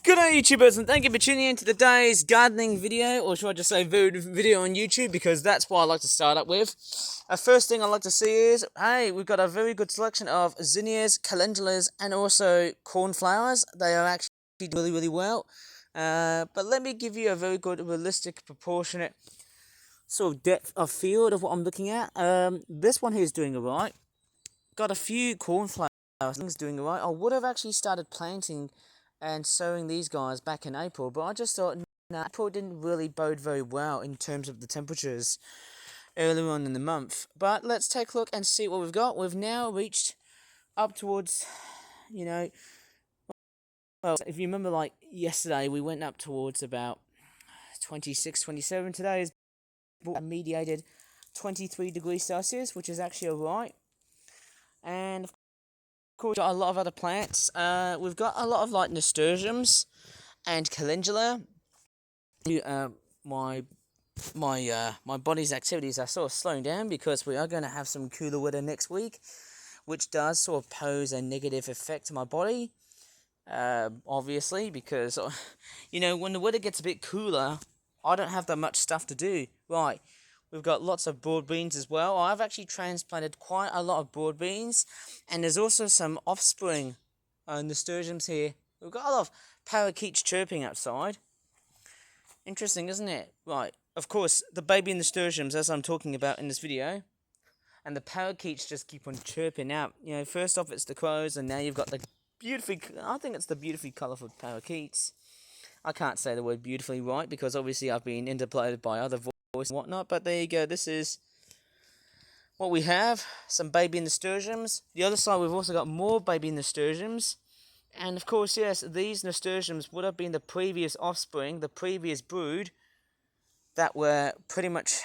G'day YouTubers, and thank you for tuning in to today's gardening video, or should I just say video on YouTube, because that's what I like to start up with. First thing I like to see is, hey, we've got a very good selection of zinnias, calendulas, and also cornflowers. They are actually doing really well. But let me give you a very good, realistic, proportionate sort of depth of field of what I'm looking at. This one here is doing alright. Got a few cornflowers, things doing alright. I would have actually started planting and sowing these guys back in April, but I just thought, no, April didn't really bode very well in terms of the temperatures earlier on in the month. But let's take a look and see what we've got. We've now reached up towards, well, if you remember, like yesterday, we went up towards about 26, 27. Today is a mediated 23 degrees Celsius, which is actually alright. And of course, we've got a lot of other plants. We've got a lot of like nasturtiums and calendula. My body's activities are sort of slowing down because we are going to have some cooler weather next week, which does sort of pose a negative effect to my body. Obviously, because when the weather gets a bit cooler, I don't have that much stuff to do. Right. We've got lots of broad beans as well. I've actually transplanted quite a lot of broad beans. And there's also some offspring nasturtiums here. We've got a lot of parakeets chirping outside. Interesting, isn't it? Right. Of course, the baby nasturtiums, as I'm talking about in this video. And the parakeets just keep on chirping out. First off it's the crows, and now you've got the I think it's the beautifully colourful parakeets. I can't say the word beautifully right, because obviously I've been interpolated by other voices and whatnot, but there you go. This is what we have. Some baby nasturtiums. The other side, we've also got more baby nasturtiums. And of course, yes, these nasturtiums would have been the previous offspring, the previous brood, that were pretty much,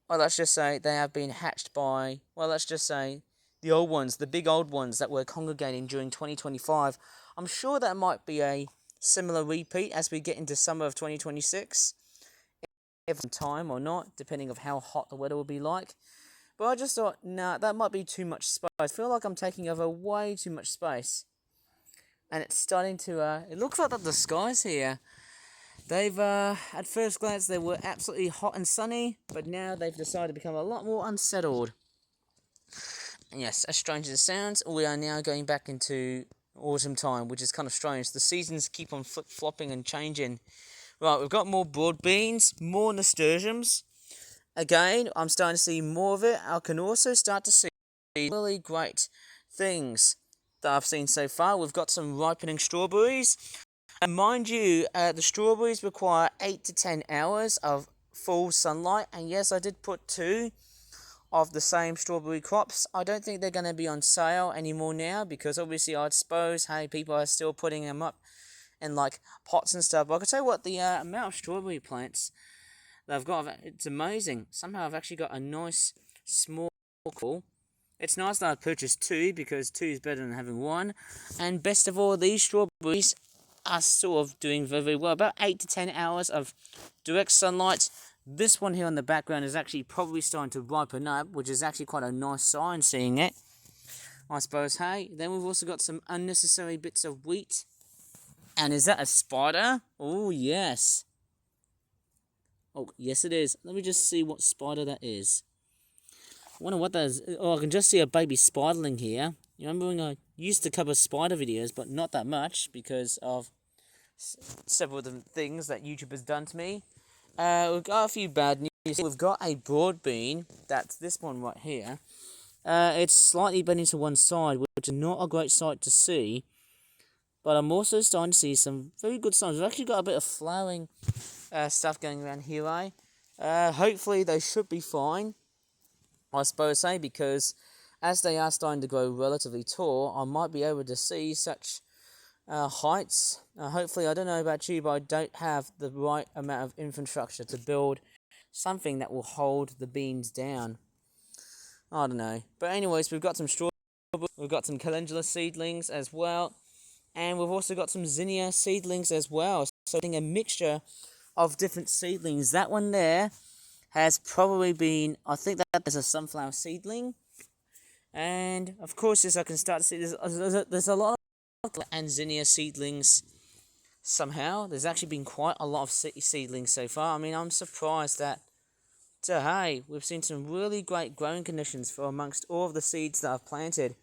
well, let's just say they have been hatched by, well, let's just say the old ones, the big old ones that were congregating during 2025. I'm sure that might be a similar repeat as we get into summer of 2026. If time or not, depending on how hot the weather will be like. But I just thought, nah, that might be too much space. I feel like I'm taking over way too much space. And it's starting to, it looks like that the skies here, they've, at first glance, they were absolutely hot and sunny, but now they've decided to become a lot more unsettled. And yes, as strange as it sounds, we are now going back into autumn time, which is kind of strange. The seasons keep on flip-flopping and changing. Right, we've got more broad beans, more nasturtiums. Again, I'm starting to see more of it. I can also start to see really great things that I've seen so far. We've got some ripening strawberries. And mind you, the strawberries require 8 to 10 hours of full sunlight. And yes, I did put 2 of the same strawberry crops. I don't think they're going to be on sale anymore now, because obviously I suppose, hey, people are still putting them up in like pots and stuff. But I can tell you what, the amount of strawberry plants that I've got, it's amazing. Somehow I've actually got a nice small call. It's nice that I purchased 2, because 2 is better than having 1. And best of all, these strawberries are sort of doing very, very well. About 8 to 10 hours of direct sunlight. This one here on the background is actually probably starting to ripen up, which is actually quite a nice sign seeing it, I suppose. Hey, then we've also got some unnecessary bits of wheat. And is that a spider? Oh, yes. Oh, yes it is. Let me just see what spider that is. I wonder what that is. Oh, I can just see a baby spiderling here. You remember when I used to cover spider videos, but not that much, because of several of the things that YouTube has done to me. We've got a few bad news. We've got a broad bean. That's this one right here. It's slightly bent into one side, which is not a great sight to see. But I'm also starting to see some very good signs. We've actually got a bit of flowering stuff going around here, hopefully they should be fine, I suppose, because as they are starting to grow relatively tall, I might be able to see such heights. Hopefully, I don't know about you, but I don't have the right amount of infrastructure to build something that will hold the beans down. I don't know. But anyways, we've got some strawberries, we've got some calendula seedlings as well, and we've also got some zinnia seedlings as well. So a mixture of different seedlings. That one there has probably been, I think that there's a sunflower seedling. And of course, as I can start to see, there's a lot of and zinnia seedlings somehow. There's actually been quite a lot of seedlings so far. I mean, I'm surprised that, hey, we've seen some really great growing conditions for amongst all of the seeds that I've planted.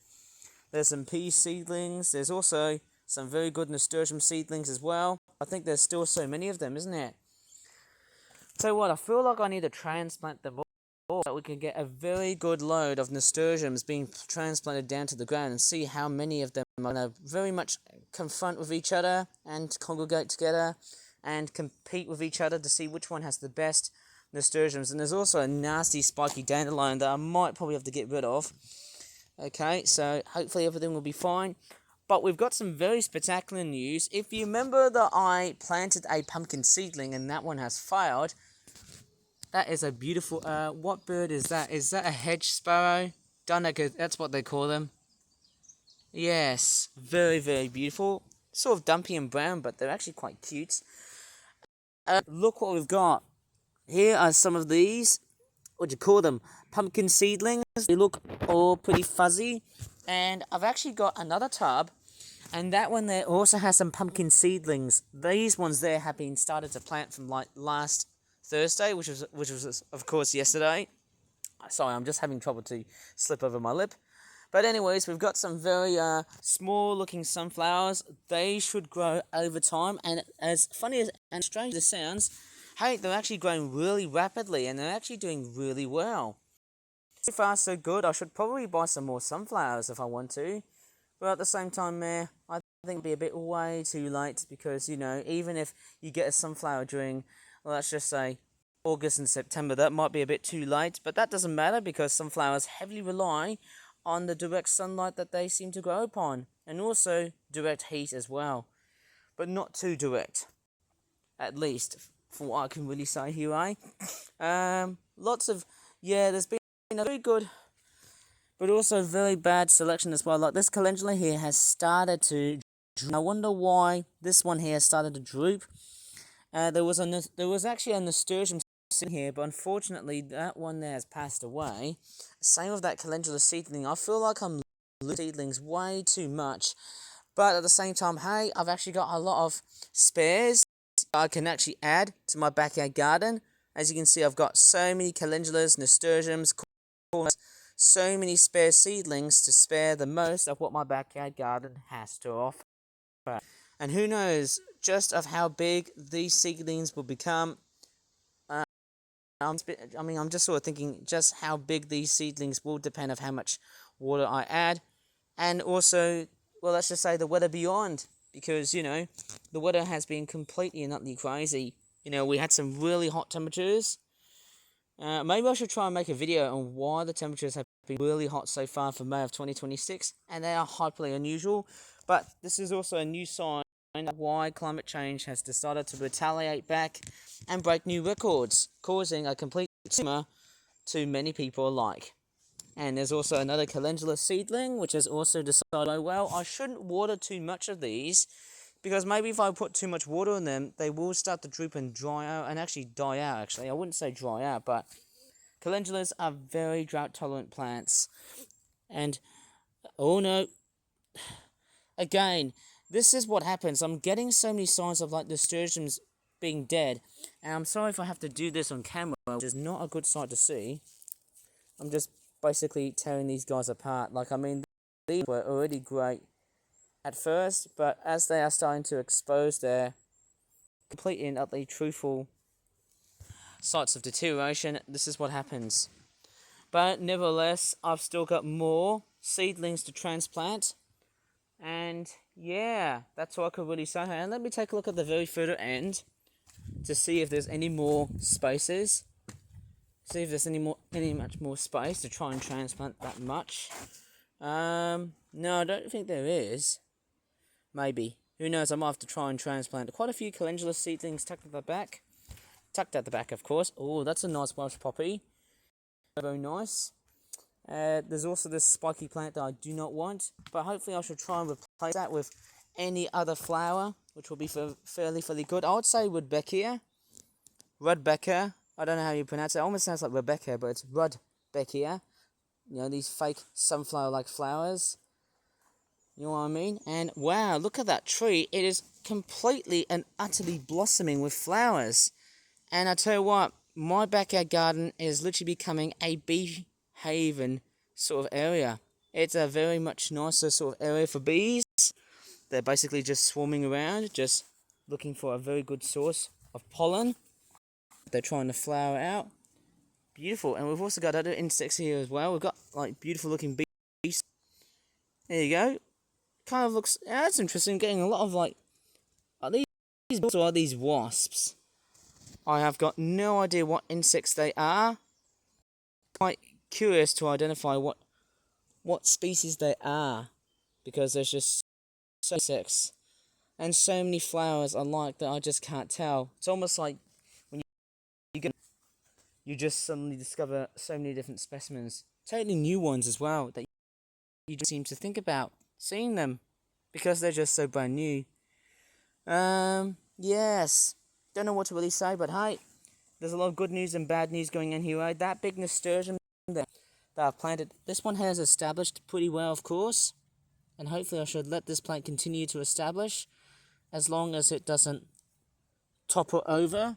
There's some pea seedlings. There's also some very good nasturtium seedlings as well. I think there's still so many of them, isn't it? So what, I feel like I need to transplant them all so we can get a very good load of nasturtiums being transplanted down to the ground and see how many of them are going to very much confront with each other and congregate together and compete with each other to see which one has the best nasturtiums. And there's also a nasty spiky dandelion that I might probably have to get rid of. Okay, so hopefully everything will be fine. But we've got some very spectacular news. If you remember that I planted a pumpkin seedling and that one has failed, that is a beautiful, what bird is that? Is that a hedge sparrow? Dunnica, that's what they call them. Yes, very, very beautiful. Sort of dumpy and brown, but they're actually quite cute. Look what we've got. Here are some of these, what do you call them? Pumpkin seedlings. They look all pretty fuzzy. And I've actually got another tub, and that one there also has some pumpkin seedlings. These ones there have been started to plant from like last Thursday, which was of course yesterday. Sorry, I'm just having trouble to slip over my lip. But anyways, we've got some very small looking sunflowers. They should grow over time, and as funny as and strange as it sounds, hey, they're actually growing really rapidly and they're actually doing really well. So far so good. I should probably buy some more sunflowers if I want to. But at the same time, I think it'd be a bit way too late because, you know, even if you get a sunflower during, well, let's just say August and September, that might be a bit too late. But that doesn't matter because sunflowers heavily rely on the direct sunlight that they seem to grow upon. And also direct heat as well. But not too direct. At least, for what I can really say here, there's been a very good but also very bad selection as well. Like this calendula here has started to droop. I wonder why this one here started to droop. There was actually a nasturtium sitting here, but unfortunately that one there has passed away. Same with that calendula seedling. I feel like I'm losing seedlings way too much. But at the same time, hey, I've actually got a lot of spares I can actually add to my backyard garden. As you can see, I've got so many calendulas, nasturtiums, so many spare seedlings to spare the most of what my backyard garden has to offer. And who knows just of how big these seedlings will become. I'm just sort of thinking just how big these seedlings will depend on how much water I add. And also, well, let's just say the weather beyond. Because, you know, the weather has been completely and utterly crazy. You know, we had some really hot temperatures. Maybe I should try and make a video on why the temperatures have been really hot so far for May of 2026, and they are hyperly unusual. But this is also a new sign of why climate change has decided to retaliate back and break new records, causing a complete summer to many people alike. And there's also another calendula seedling, which has also decided, oh, well, I shouldn't water too much of these, because maybe if I put too much water in them, they will start to droop and dry out, and actually die out, actually. I wouldn't say dry out, but calendulas are very drought-tolerant plants. And, oh no, again, this is what happens. I'm getting so many signs of, like, nasturtiums being dead, and I'm sorry if I have to do this on camera, which is not a good sight to see. I'm just basically tearing these guys apart. Like, I mean, these were already great at first, but as they are starting to expose their completely and utterly truthful sites of deterioration, this is what happens. But nevertheless, I've still got more seedlings to transplant. And yeah, that's all I could really say. And let me take a look at the very further end to see if there's any more spaces. See if there's any much more space to try and transplant that much. No, I don't think there is. Maybe. Who knows, I might have to try and transplant quite a few calendula seedlings tucked at the back. Tucked at the back, of course. Oh, that's a nice Welsh poppy. Very nice. There's also this spiky plant that I do not want. But hopefully I should try and replace that with any other flower, which will be fairly good. I would say Rudbeckia. Rudbeckia. I don't know how you pronounce it. It almost sounds like Rebecca, but it's Rudbeckia. You know, these fake sunflower-like flowers. You know what I mean? And wow, look at that tree. It is completely and utterly blossoming with flowers. And I tell you what, my backyard garden is literally becoming a bee haven sort of area. It's a very much nicer sort of area for bees. They're basically just swarming around, just looking for a very good source of pollen. They're trying to flower out. Beautiful. And we've also got other insects here as well. We've got like beautiful looking bees. There you go. Kind of looks, yeah, that's interesting. Getting a lot of like, are these bees or are these wasps? I have got no idea what insects they are. Quite curious to identify what species they are, because there's just so many insects and so many flowers alike that I just can't tell. It's almost like when you just suddenly discover so many different specimens, totally new ones as well, that you just seem to think about seeing them because they're just so brand new. Yes, don't know what to really say, but hey, there's a lot of good news and bad news going on here, right? That big nasturtium that I've planted, this one has established pretty well, of course, and hopefully I should let this plant continue to establish as long as it doesn't topple over,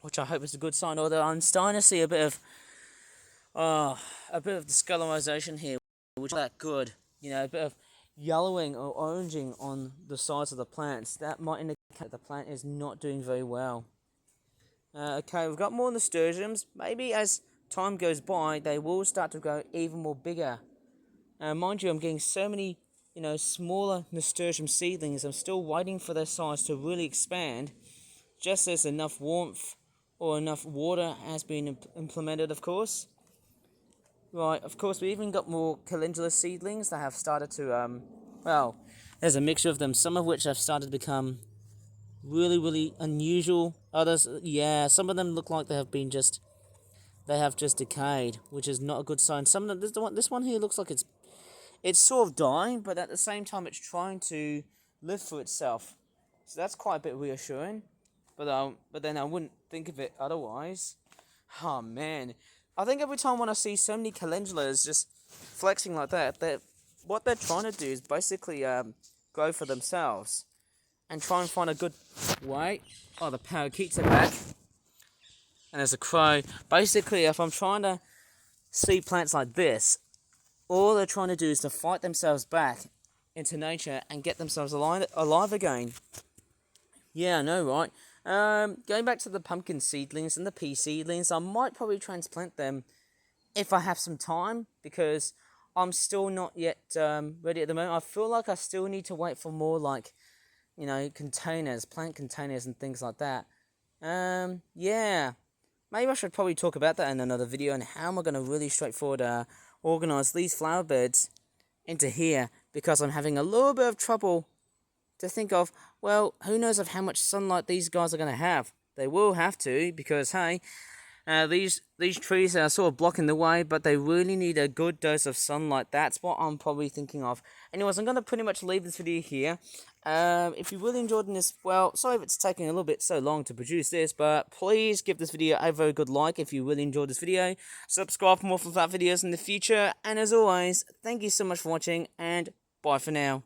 which I hope is a good sign. Although I'm starting to see a bit of discolorization here, which is not that good. You know, a bit of yellowing or oranging on the sides of the plants. That might indicate that the plant is not doing very well. Okay, we've got more nasturtiums. Maybe as time goes by, they will start to grow even more bigger. Mind you, I'm getting so many, smaller nasturtium seedlings. I'm still waiting for their size to really expand, just as enough warmth or enough water has been implemented, of course. Right, of course, we even got more calendula seedlings that have started to, there's a mixture of them, some of which have started to become really, really unusual. Others, yeah, some of them look like they have just decayed, which is not a good sign. Some of them, this one here looks like it's sort of dying, but at the same time it's trying to live for itself. So that's quite a bit reassuring. But then I wouldn't think of it otherwise. Oh man, I think every time when I see so many calendulas just flexing like that, what they're trying to do is basically grow for themselves and try and find a good way. Oh, the parakeets are back. And there's a crow. Basically, if I'm trying to see plants like this, all they're trying to do is to fight themselves back into nature and get themselves alive again. Yeah, I know, right? Going back to the pumpkin seedlings and the pea seedlings, I might probably transplant them if I have some time, because I'm still not yet ready at the moment. I feel like I still need to wait for more containers, plant containers and things like that. Yeah. Maybe I should probably talk about that in another video, and how am I going to really straightforward organize these flower beds into here, because I'm having a little bit of trouble to think of, well, who knows of how much sunlight these guys are going to have. They will have to, because, hey, these trees are sort of blocking the way, but they really need a good dose of sunlight. That's what I'm probably thinking of. Anyways, I'm going to pretty much leave this video here. If you really enjoyed this, well, sorry if it's taking a little bit so long to produce this, but please give this video a very good like if you really enjoyed this video. Subscribe for more Flip Art videos in the future, and as always, thank you so much for watching, and bye for now.